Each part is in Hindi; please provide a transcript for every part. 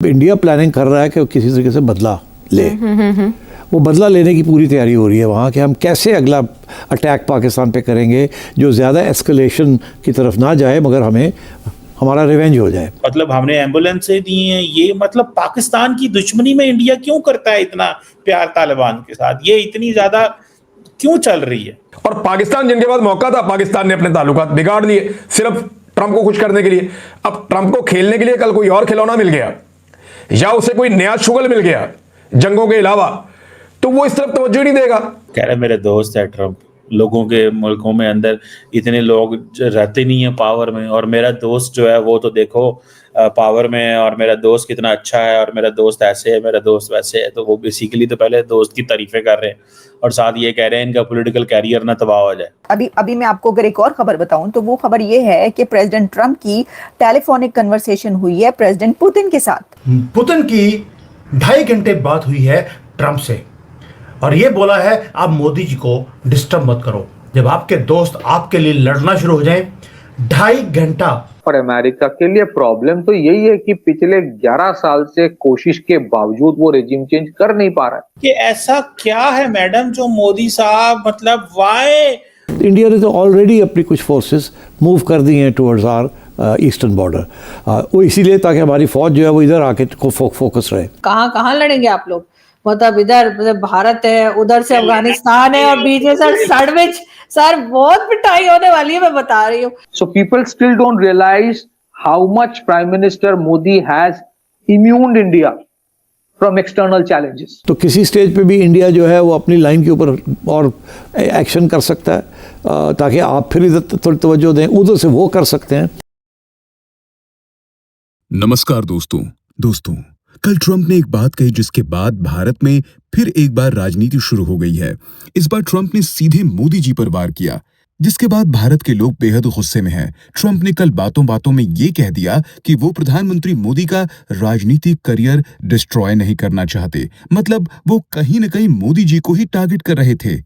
इंडिया प्लानिंग कर रहा है कि किसी तरीके से बदला ले। वो बदला लेने की पूरी तैयारी हो रही है वहाँ कि हम कैसे अगला अटैक पाकिस्तान पे करेंगे जो ज़्यादा एस्केलेशन की तरफ ना जाए मगर हमें हमारा रिवेंज हो जाए। मतलब हमने एम्बुलेंसें दी हैं, ये मतलब पाकिस्तान की दुश्मनी में इंडिया क्यों करता है इतना प्यार तालिबान के साथ, ये इतनी ज्यादा क्यों चल रही है? और पाकिस्तान जिनके पास मौका था, पाकिस्तान ने अपने ताल्लुकात बिगाड़ दिए सिर्फ ट्रंप को खुश करने के लिए। अब ट्रंप को खेलने के लिए कल कोई और खिलौना मिल गया या उसे कोई नया शुगल मिल गया जंगों के अलावा, तो वो इस तरफ तवज्जो नहीं देगा। कह रहे मेरे दोस्त है ट्रंप, लोगों के मुल्कों में अंदर इतने लोग रहते नहीं है पावर में, और मेरा दोस्त जो है वो तो देखो पावर में है, और मेरा दोस्त कितना अच्छा है, और मेरा दोस्त ऐसे है, मेरा दोस्त वैसे है। तो वो बेसिकली तो पहले दोस्त की तारीफें कर रहे हैं और साथ ये कह रहे हैं इनका पॉलिटिकल कैरियर ना तबाह हो जाए। अभी मैं आपको अगर एक और खबर बताऊं तो वो खबर ये है कि प्रेसिडेंट ट्रंप की टेलीफोनिक कन्वर्सेशन हुई है प्रेसिडेंट पुतिन के साथ। पुतिन की 2.5 घंटे बात हुई है ट्रंप से, और ये बोला है आप मोदी जी को डिस्टर्ब मत करो, जब आपके दोस्त आपके लिए लड़ना शुरू हो जाए। 2.5 घंटा। और अमेरिका के लिए प्रॉब्लम तो यही है कि पिछले 11 साल से कोशिश के बावजूद वो रेजिम चेंज कर नहीं पा रहा है। कि ऐसा क्या है मैडम जो मोदी साहब, मतलब वाई? इंडिया ने तो ऑलरेडी अपनी कुछ फोर्सेस मूव कर दी हैं टुवर्ड्स आवर ईस्टर्न बॉर्डर, वो इसीलिए ताकि हमारी फौज जो है वो इधर आके फोकस रहे। कहाँ लड़ेंगे आप लोग? मतलब इधर भारत है, उधर से अफगानिस्तान है, और बीच में सर बहुत पिटाई होने वाली है, मैं बता रही हूँ। So people still don't realise how much prime minister Modi has immuned India from external challenges. तो किसी स्टेज पे भी इंडिया जो है वो अपनी लाइन के ऊपर और एक्शन कर सकता है ताकि आप फिर इधर थोड़ी तवज्जो दें, उधर से वो कर सकते हैं। नमस्कार दोस्तों, कल ट्रंप ने एक बात कही जिसके बाद भारत में फिर एक बार राजनीति शुरू हो गई है। इस बार ट्रंप ने सीधे मोदी जी पर वार किया, जिसके बाद भारत के लोग बेहद गुस्से में हैं। ट्रंप ने कल बातों में ये कह दिया कि वो प्रधानमंत्री मोदी का राजनीतिक करियर डिस्ट्रॉय नहीं करना चाहते, मतलब वो कहीं न कहीं मोदी जी को ही टारगेट कर रहे थे।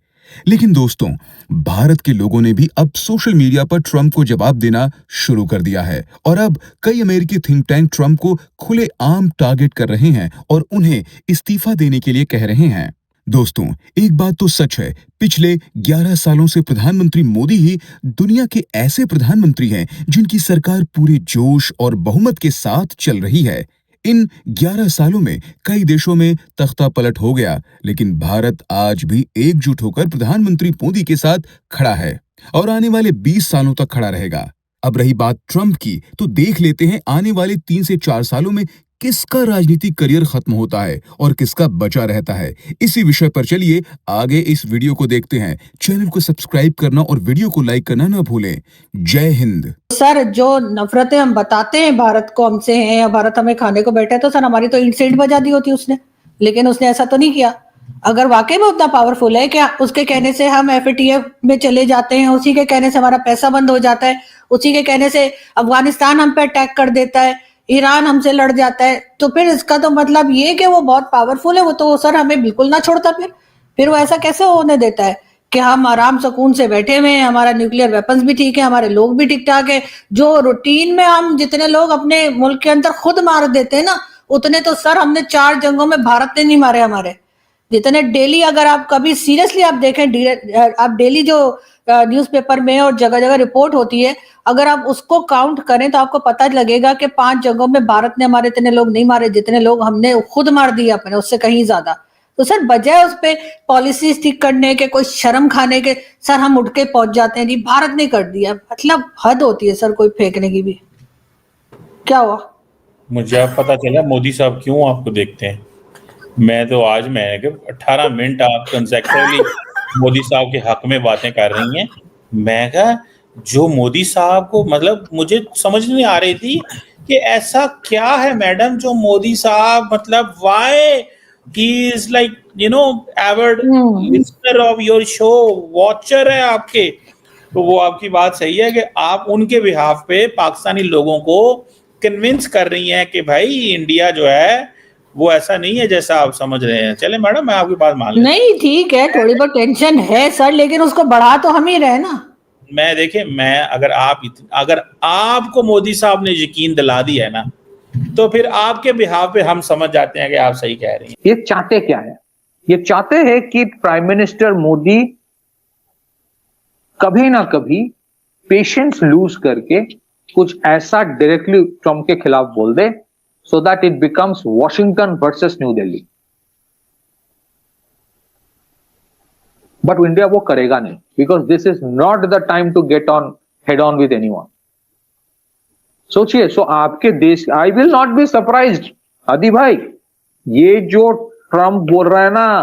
लेकिन दोस्तों, भारत के लोगों ने भी अब सोशल मीडिया पर ट्रंप को जवाब देना शुरू कर दिया है, और अब कई अमेरिकी थिंक टैंक ट्रंप को खुलेआम टारगेट कर रहे हैं और उन्हें इस्तीफा देने के लिए कह रहे हैं। दोस्तों, एक बात तो सच है, पिछले 11 सालों से प्रधानमंत्री मोदी ही दुनिया के ऐसे प्रधानमंत्री हैं जिनकी सरकार पूरे जोश और बहुमत के साथ चल रही है। इन 11 सालों में कई देशों में तख्ता पलट हो गया, लेकिन भारत आज भी एकजुट होकर प्रधानमंत्री मोदी के साथ खड़ा है और आने वाले 20 सालों तक खड़ा रहेगा। अब रही बात ट्रंप की, तो देख लेते हैं आने वाले 3 से 4 सालों में किसका राजनीतिक करियर खत्म होता है और किसका बचा रहता है। इसी विषय पर चलिए आगे इस वीडियो को देखते हैं। चैनल को सब्सक्राइब करना और वीडियो को लाइक करना ना भूलें। जय हिंद। सर, जो नफरतें हम बताते हैं भारत को हमसे हैं, या भारत हमें खाने को बैठा है, तो सर हमारी तो ईंट से ईंट बजा दी होती उसने, लेकिन उसने ऐसा तो नहीं किया। अगर वाकई में उतना पावरफुल है, क्या उसके कहने से हम FATF में चले जाते हैं, उसी के कहने से हमारा पैसा बंद हो जाता है, उसी के कहने से अफगानिस्तान हम पे अटैक कर देता है, ईरान हमसे लड़ जाता है, तो फिर इसका तो मतलब ये कि वो बहुत पावरफुल है। वो तो सर हमें बिल्कुल ना छोड़ता, फिर वो ऐसा कैसे होने देता है कि हम आराम सुकून से बैठे हुए हैं, हमारा न्यूक्लियर वेपन्स भी ठीक है, हमारे लोग भी ठीक ठाक है। जो रूटीन में हम जितने लोग अपने मुल्क के अंदर खुद मार देते हैं ना, उतने तो सर हमने 4 जंगों में भारत ने नहीं मारे हमारे जितने। डेली अगर आप कभी सीरियसली आप देखें, आप डेली जो न्यूज़पेपर में और जगह जगह रिपोर्ट होती है, अगर आप उसको काउंट करें तो आपको पता लगेगा कि 5 जगहों में भारत ने हमारे इतने लोग नहीं मारे जितने लोग हमने खुद मार दिए अपने, उससे कहीं ज्यादा। तो सर बजाय उस पे पॉलिसीज ठीक करने के, कोई शर्म खाने के, सर हम उठ के पहुंच जाते हैं जी भारत ने कर दिया। मतलब हद होती है सर कोई फेंकने की भी। क्या हुआ? मुझे अब पता चला मोदी साहब क्यों आपको देखते हैं। मैं तो आज 18 मिनट आप कंसेक्टिवली मोदी साहब के हक में बातें कर रही हैं। मैं कहा जो मोदी साहब को, मतलब मुझे समझ नहीं आ रही थी कि ऐसा क्या है मैडम जो मोदी साहब, मतलब why he is like Edward listener of your show, watcher है आपके। तो वो आपकी बात सही है कि आप उनके बिहाफ पे पाकिस्तानी लोगों को कन्विंस कर रही हैं कि भाई इंडिया जो है वो ऐसा नहीं है जैसा आप समझ रहे हैं। चले मैडम, मैं आपकी बात मान लेता हूं। नहीं ठीक है, थोड़ी बहुत टेंशन है सर, लेकिन उसको बढ़ा तो हम ही रहे ना। मैं देखे, मैं अगर आपको मोदी साहब ने यकीन दिला दिया है ना तो फिर आपके बिहाफ पे हम समझ जाते हैं कि आप सही कह रही हैं। ये चाहते क्या है? ये चाहते हैं कि प्राइम मिनिस्टर मोदी कभी ना कभी पेशेंस लूज करके कुछ ऐसा डायरेक्टली ट्रंप के खिलाफ बोल दे, so that it becomes Washington versus New Delhi. But India वो करेगा नहीं, because this is not the time to get on head on with anyone. सोचिए, सो आपके देश, I will not be surprised Adi भाई, ये जो ट्रंप बोल रहा है ना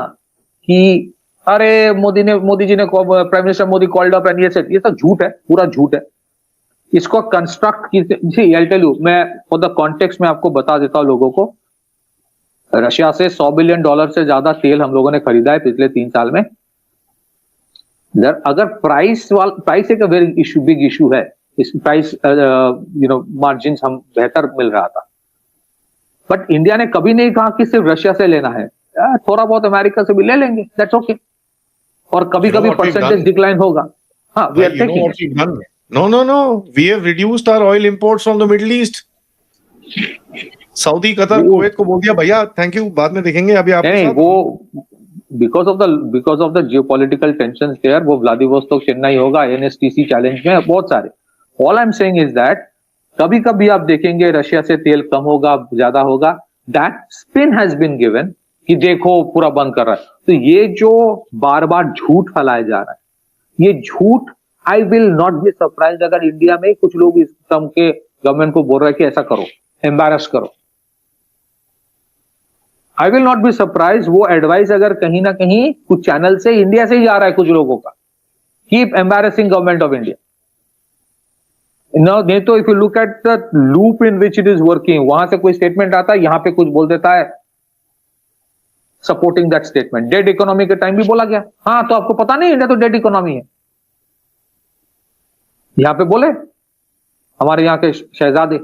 कि अरे मोदी जी ने prime minister Modi called up and ये सब झूठ है, पूरा झूठ है। इसको कंस्ट्रक्ट की, आई टेल यू, मैं फॉर द कॉन्टेक्स्ट में आपको बता देता हूं लोगों को। रशिया से $100 बिलियन से ज्यादा तेल हम लोगों ने खरीदा है पिछले 3 साल में। अगर प्राइस एक वेरी बिग इशू है, इस प्राइस मार्जिन हम बेहतर मिल रहा था, बट इंडिया ने कभी नहीं कहा कि सिर्फ रशिया से लेना है, थोड़ा बहुत अमेरिका से भी ले लेंगे, दैट्स ओके। और कभी कभी परसेंटेज डिक्लाइन होगा। हाँ, we are taking. No. We have reduced our oil imports from the Middle East. Saudi, Qatar, Kuwait को बोल दिया भैया थैंक यू, बाद में देखेंगे, अभी आप नहीं, वो because of the geopolitical tensions there, वो व्लादिवोस्तोक चेन्नई होगा, एनएसटीसी चैलेंज में बहुत सारे। All I am saying is that कभी कभी आप देखेंगे रशिया से तेल कम होगा, ज्यादा होगा, that spin has been given कि देखो पूरा बंद कर रहा है। तो ये जो बार बार झूठ फैलाया जा रहा है, ये झूठ, आई विल नॉट बी सरप्राइज्ड अगर इंडिया में कुछ लोग इस टर्म के गवर्नमेंट को बोल रहे हैं कि ऐसा करो, एम्बैरस करो। आई विल नॉट बी सरप्राइज वो एडवाइस अगर कहीं ना कहीं कुछ चैनल से इंडिया से ही आ रहा है कुछ लोगों का, keep embarrassing government of India. नहीं तो if you look at the loop in which it is working, वहां से कोई स्टेटमेंट आता है, यहां पे कुछ बोल देता है supporting that statement. Dead economy के टाइम भी बोला गया, हाँ तो आपको पता नहीं इंडिया तो डेड इकोनॉमी है, यहां पे बोले हमारे यहां के शहजादे,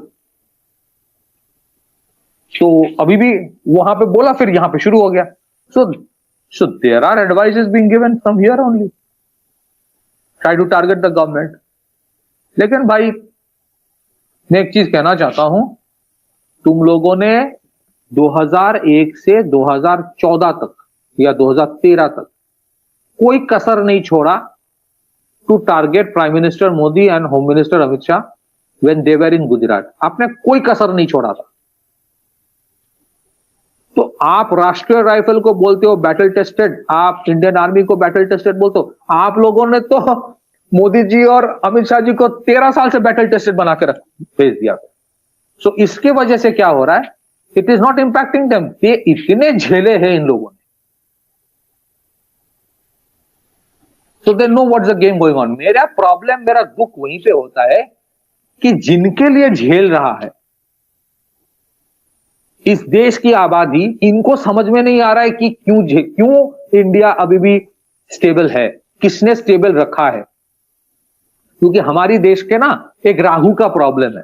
तो अभी भी वहां पे बोला, फिर यहां पे शुरू हो गया। So there are advices being given from here only, try to target the government. लेकिन भाई मैं एक चीज कहना चाहता हूं, तुम लोगों ने 2001 से 2014 तक या 2013 तक कोई कसर नहीं छोड़ा to target prime minister Modi and home minister Amit Shah when they were in Gujarat. आपने कोई कसर नहीं छोड़ा था। तो आप राष्ट्रीय राइफल को बोलते हो बैटल टेस्टेड, आप इंडियन आर्मी को बैटल टेस्टेड बोलते हो। आप लोगों ने तो मोदी जी और अमित शाह जी को 13 साल से बैटल टेस्टेड बनाकर भेज दिया। सो इसके वजह से क्या हो रहा है, it is not impacting them, ये इतने झेले हैं इन लोगों ने, so they know what's the game going on. मेरा प्रॉब्लम, मेरा दुख वहीं पे होता है कि जिनके लिए झेल रहा है इस देश की आबादी, इनको समझ में नहीं आ रहा है कि क्यों इंडिया अभी भी स्टेबल है, किसने स्टेबल रखा है। क्योंकि हमारी देश के ना एक राहु का प्रॉब्लम है,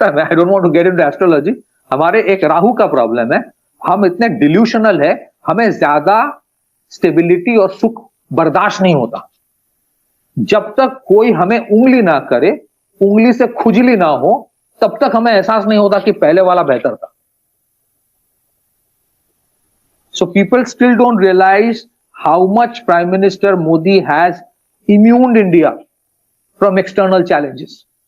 I don't want to get into astrology, हमारे एक राहु का प्रॉब्लम है। हम इतने डिल्यूशनल है, हमें ज्यादा स्टेबिलिटी और सुख बर्दाश्त नहीं होता। जब तक कोई हमें उंगली ना करे, उंगली से खुजली ना हो, तब तक हमें एहसास नहीं होता कि पहले वाला बेहतर था। So people still don't realize how much Prime Minister Modi has immuned India from external challenges.